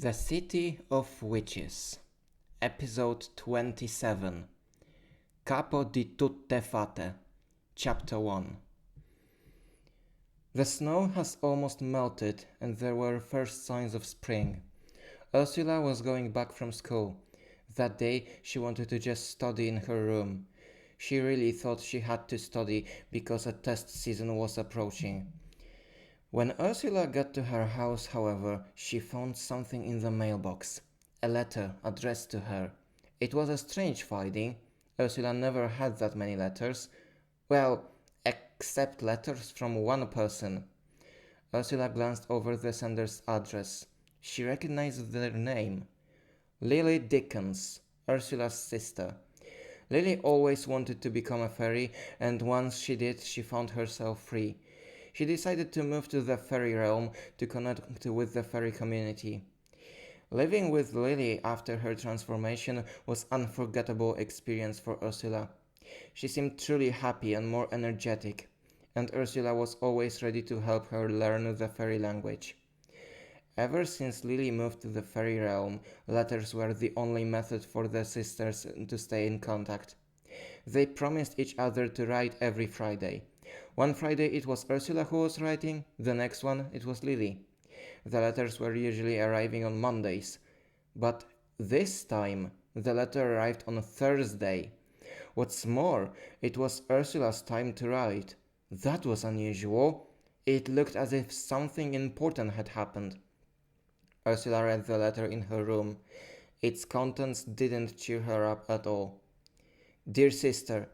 The City of Witches, Episode 27, Capo di Tutte Fate, Chapter 1. The snow has almost melted and there were first signs of spring. Ursula was going back from school. That day she wanted to just study in her room. She really thought she had to study because a test season was approaching. When Ursula got to her house, however, she found something in the mailbox. A letter addressed to her. It was a strange finding. Ursula never had that many letters. Well, except letters from one person. Ursula glanced over the sender's address. She recognized their name. Lily Dickens, Ursula's sister. Lily always wanted to become a fairy, and once she did, she found herself free. She decided to move to the fairy realm to connect with the fairy community. Living with Lily after her transformation was an unforgettable experience for Ursula. She seemed truly happy and more energetic, and Ursula was always ready to help her learn the fairy language. Ever since Lily moved to the fairy realm, letters were the only method for the sisters to stay in contact. They promised each other to write every Friday. One Friday it was Ursula who was writing, the next one it was Lily. The letters were usually arriving on Mondays, but this time the letter arrived on a Thursday. What's more, it was Ursula's time to write. That was unusual. It looked as if something important had happened. Ursula read the letter in her room. Its contents didn't cheer her up at all. Dear sister,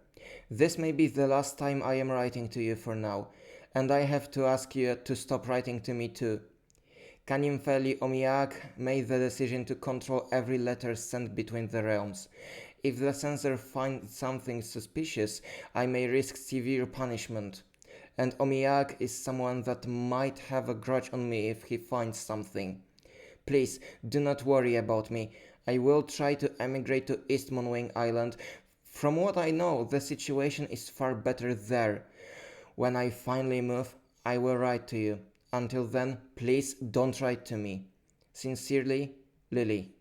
this may be the last time I am writing to you for now, and I have to ask you to stop writing to me too. Kanimfeli Omiak made the decision to control every letter sent between the realms. If the censor finds something suspicious, I may risk severe punishment. And Omiak is someone that might have a grudge on me if he finds something. Please, do not worry about me. I will try to emigrate to East Monwing Island. From what I know, the situation is far better there. When I finally move, I will write to you. Until then, please don't write to me. Sincerely, Lily.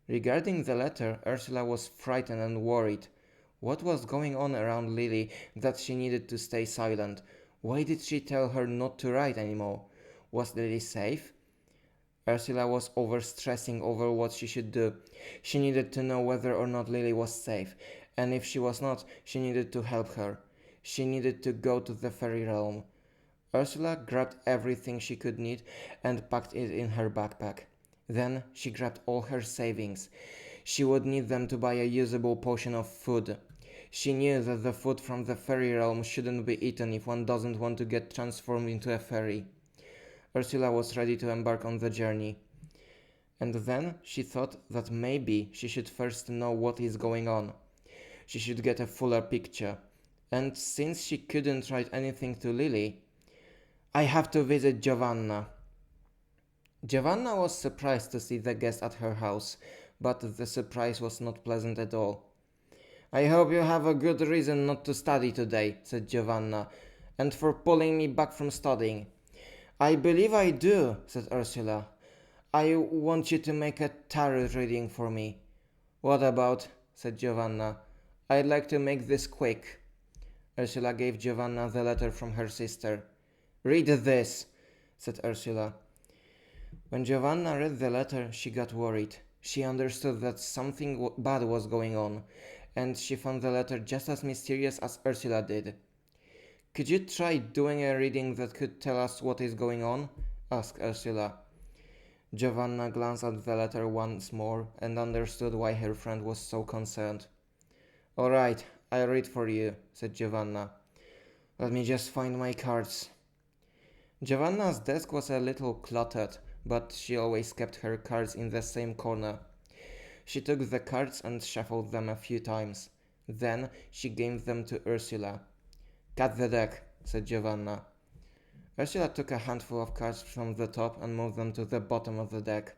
Regarding the letter, Ursula was frightened and worried. What was going on around Lily that she needed to stay silent? Why did she tell her not to write anymore? Was Lily safe? Ursula was overstressing over what she should do. She needed to know whether or not Lily was safe, and if she was not, she needed to help her. She needed to go to the fairy realm. Ursula grabbed everything she could need and packed it in her backpack. Then she grabbed all her savings. She would need them to buy a usable portion of food. She knew that the food from the fairy realm shouldn't be eaten if one doesn't want to get transformed into a fairy. Ursula was ready to embark on the journey. And then she thought that maybe she should first know what is going on. She should get a fuller picture. And since she couldn't write anything to Lily, I have to visit Giovanna. Giovanna was surprised to see the guest at her house, but the surprise was not pleasant at all. I hope you have a good reason not to study today, said Giovanna, and for pulling me back from studying. I believe I do, said Ursula. I want you to make a tarot reading for me. What about? Said Giovanna. I'd like to make this quick. Ursula gave Giovanna the letter from her sister. Read this, said Ursula. When Giovanna read the letter, she got worried. She understood that something bad was going on, and she found the letter just as mysterious as Ursula did. Could you try doing a reading that could tell us what is going on? Asked Ursula. Giovanna glanced at the letter once more and understood why her friend was so concerned. All right, I'll read for you, said Giovanna. Let me just find my cards. Giovanna's desk was a little cluttered, but she always kept her cards in the same corner. She took the cards and shuffled them a few times. Then she gave them to Ursula. Cut the deck, said Giovanna. Ursula took a handful of cards from the top and moved them to the bottom of the deck.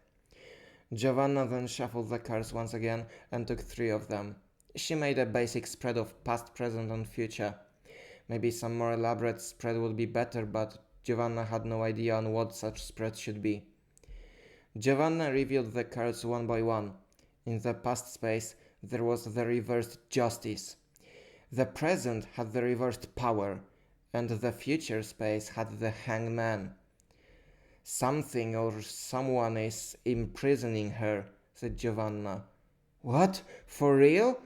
Giovanna then shuffled the cards once again and took 3 of them. She made a basic spread of past, present, and future. Maybe some more elaborate spread would be better, but Giovanna had no idea on what such spread should be. Giovanna revealed the cards one by one. In the past space, there was the reversed justice. The present had the reversed power, and the future space had the hangman. Something or someone is imprisoning her, said Giovanna. What? For real?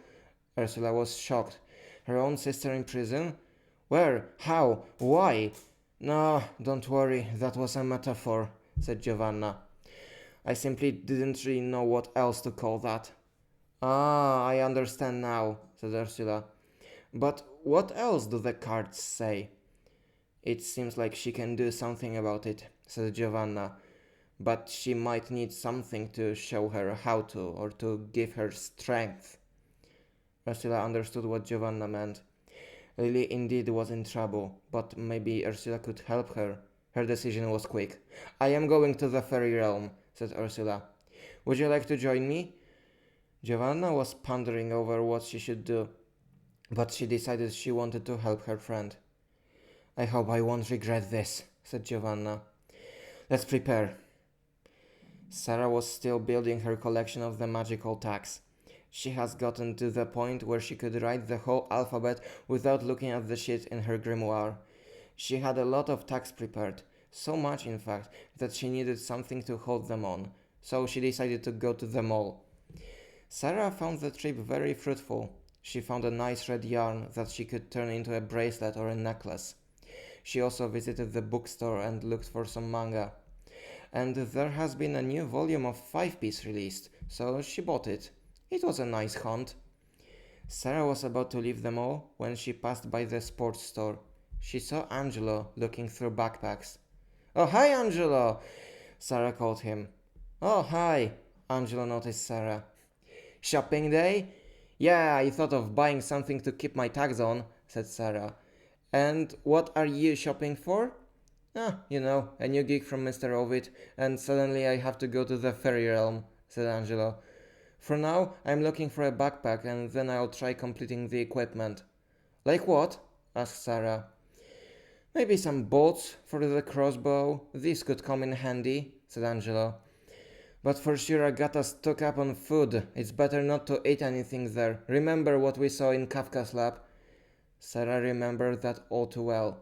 Ursula was shocked. Her own sister in prison? Where? How? Why? No, don't worry, that was a metaphor, said Giovanna. I simply didn't really know what else to call that. Ah, I understand now, said Ursula. But what else do the cards say? It seems like she can do something about it, said Giovanna. But she might need something to show her how to, or to give her strength. Ursula understood what Giovanna meant. Lily indeed was in trouble, but maybe Ursula could help her. Her decision was quick. I am going to the fairy realm, said Ursula. Would you like to join me? Giovanna was pondering over what she should do, but she decided she wanted to help her friend. I hope I won't regret this, said Giovanna. Let's prepare. Sarah was still building her collection of the magical tags. She has gotten to the point where she could write the whole alphabet without looking at the sheet in her grimoire. She had a lot of tags prepared, so much in fact that she needed something to hold them on, so she decided to go to the mall. Sarah found the trip very fruitful. She found a nice red yarn that she could turn into a bracelet or a necklace. She also visited the bookstore and looked for some manga. And there has been a new volume of Five Piece released, so she bought it. It was a nice hunt. Sarah was about to leave the mall when she passed by the sports store. She saw Angelo looking through backpacks. Oh, hi, Angelo! Sarah called him. Oh, hi! Angelo noticed Sarah. Shopping day? Yeah, I thought of buying something to keep my tags on, said Sarah. And what are you shopping for? Ah, a new gig from Mr. Ovid, and suddenly I have to go to the fairy realm, said Angelo. For now, I'm looking for a backpack, and then I'll try completing the equipment. Like what? Asked Sarah. Maybe some bolts for the crossbow. These could come in handy, said Angelo. But for sure I gotta stock up on food. It's better not to eat anything there. Remember what we saw in Kafka's lab? Sarah remembered that all too well.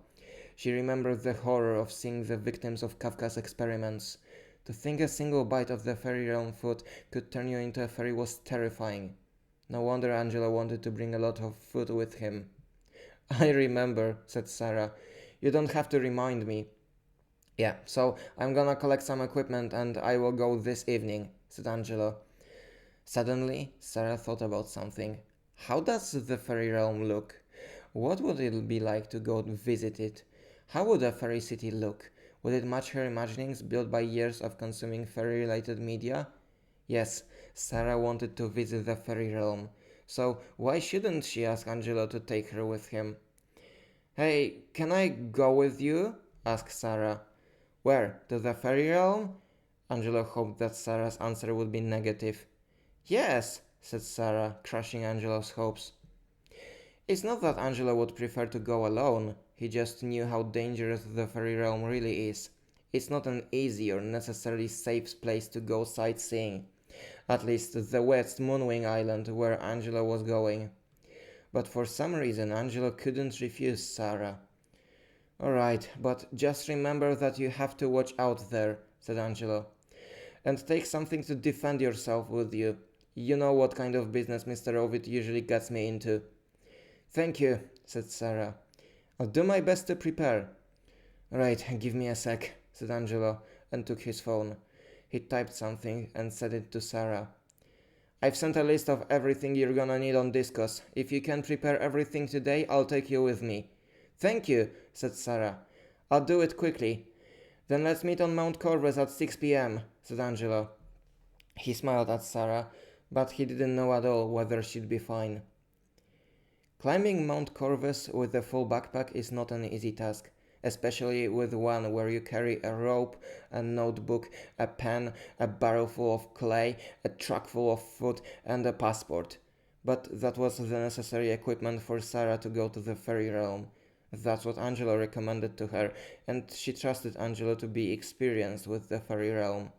She remembered the horror of seeing the victims of Kafka's experiments. To think a single bite of the fairy realm food could turn you into a fairy was terrifying. No wonder Angelo wanted to bring a lot of food with him. I remember, said Sarah. You don't have to remind me. Yeah, so I'm gonna collect some equipment and I will go this evening, said Angelo. Suddenly, Sarah thought about something. How does the fairy realm look? What would it be like to go visit it? How would a fairy city look? Would it match her imaginings built by years of consuming fairy-related media? Yes, Sarah wanted to visit the fairy realm. So why shouldn't she ask Angelo to take her with him? Hey, can I go with you? Asked Sarah. Where? To the fairy realm? Angelo hoped that Sarah's answer would be negative. Yes, said Sarah, crushing Angelo's hopes. It's not that Angelo would prefer to go alone, he just knew how dangerous the fairy realm really is. It's not an easy or necessarily safe place to go sightseeing. At least the West Moonwing Island where Angelo was going. But for some reason Angelo couldn't refuse Sarah. Alright, but just remember that you have to watch out there, said Angelo. And take something to defend yourself with you. You know what kind of business Mr. Ovid usually gets me into. Thank you, said Sarah. I'll do my best to prepare. Right, give me a sec, said Angelo, and took his phone. He typed something and sent it to Sarah. I've sent a list of everything you're gonna need on Discos. If you can prepare everything today, I'll take you with me. Thank you, said Sarah. I'll do it quickly. Then let's meet on Mount Corvus at 6 p.m., said Angelo. He smiled at Sarah, but he didn't know at all whether she'd be fine. Climbing Mount Corvus with a full backpack is not an easy task, especially with one where you carry a rope, a notebook, a pen, a barrel full of clay, a truck full of food, and a passport. But that was the necessary equipment for Sarah to go to the fairy realm. That's what Angelo recommended to her, and she trusted Angelo to be experienced with the fairy realm.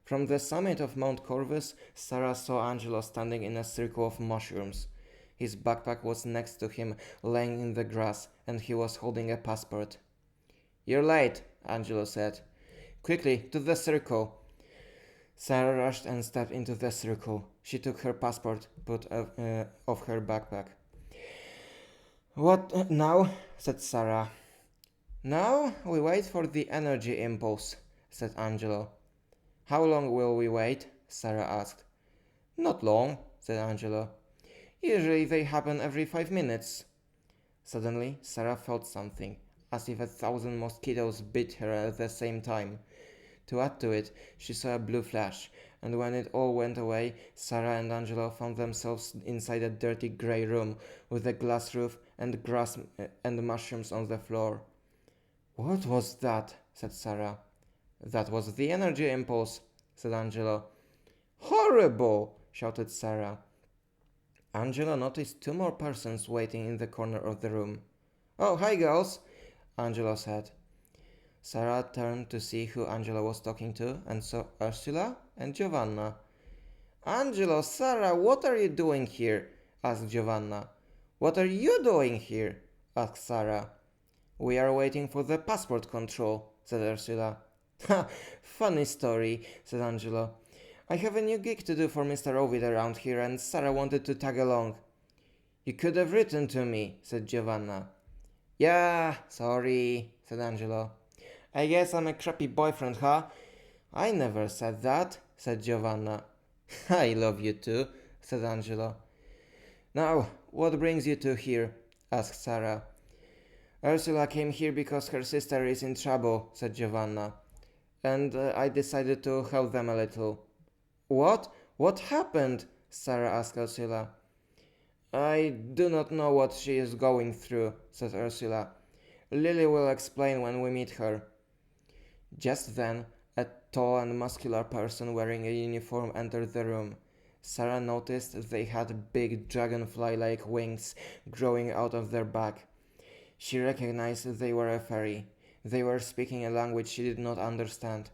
From the summit of Mount Corvus, Sarah saw Angelo standing in a circle of mushrooms. His backpack was next to him, laying in the grass, and he was holding a passport. "You're late," Angelo said. "Quickly, to the circle." Sarah rushed and stepped into the circle. She took her passport off her backpack. "What now?" said Sarah. "Now we wait for the energy impulse," said Angelo. "How long will we wait?" Sarah asked. "Not long," said Angelo. "Usually they happen every 5 minutes." Suddenly, Sarah felt something, as if 1,000 mosquitoes bit her at the same time. To add to it, she saw a blue flash, and when it all went away, Sarah and Angelo found themselves inside a dirty grey room with a glass roof and grass and mushrooms on the floor. "What was that?" said Sarah. "That was the energy impulse," said Angelo. "Horrible!" shouted Sarah. Angelo noticed 2 more persons waiting in the corner of the room. "Oh, hi girls," Angelo said. Sarah turned to see who Angelo was talking to and saw Ursula and Giovanna. "Angelo, Sarah, what are you doing here?" asked Giovanna. "What are you doing here?" asked Sarah. "We are waiting for the passport control," said Ursula. "Ha! Funny story," said Angelo. "I have a new gig to do for Mr. Ovid around here, and Sarah wanted to tag along." "You could have written to me," said Giovanna. "Yeah, sorry," said Angelo. "I guess I'm a crappy boyfriend, huh?" "I never said that," said Giovanna. "I love you too," said Angelo. "Now, what brings you two here?" asked Sarah. "Ursula came here because her sister is in trouble," said Giovanna. "And I decided to help them a little." "What? What happened?" Sarah asked Ursula. "I do not know what she is going through," said Ursula. "Lily will explain when we meet her." Just then, a tall and muscular person wearing a uniform entered the room. Sarah noticed they had big dragonfly-like wings growing out of their back. She recognized they were a fairy. They were speaking a language she did not understand.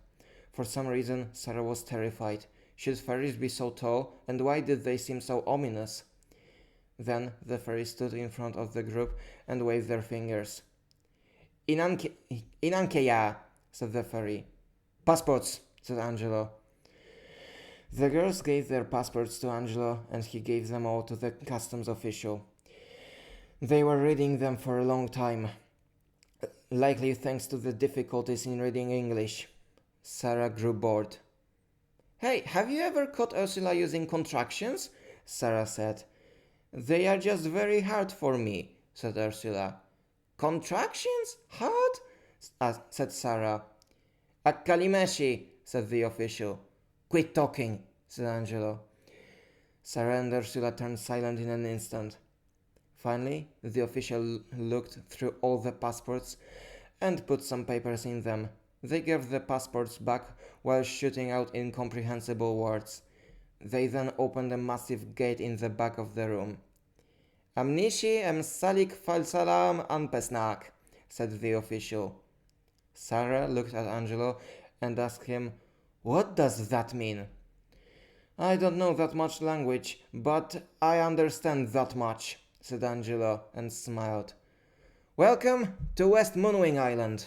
For some reason, Sarah was terrified. Should fairies be so tall, and why did they seem so ominous? Then the fairies stood in front of the group and waved their fingers. Inankeya, said the fairy. Passports, said Angelo. The girls gave their passports to Angelo, and he gave them all to the customs official. They were reading them for a long time, likely thanks to the difficulties in reading English. Sarah grew bored. Hey, have you ever caught Ursula using contractions? Sarah said. They are just very hard for me, said Ursula. Contractions? Hard? Said Sarah. Akkalimeshi, said the official. Quit talking, said Angelo. Sarah and Ursula turned silent in an instant. Finally, the official looked through all the passports and put some papers in them. They gave the passports back while shooting out incomprehensible words. They then opened a massive gate in the back of the room. Amnishi salik falsalam anpesnak, said the official. Sarah looked at Angelo and asked him, What does that mean? I don't know that much language, but I understand that much, said Angelo and smiled. Welcome to West Moonwing Island.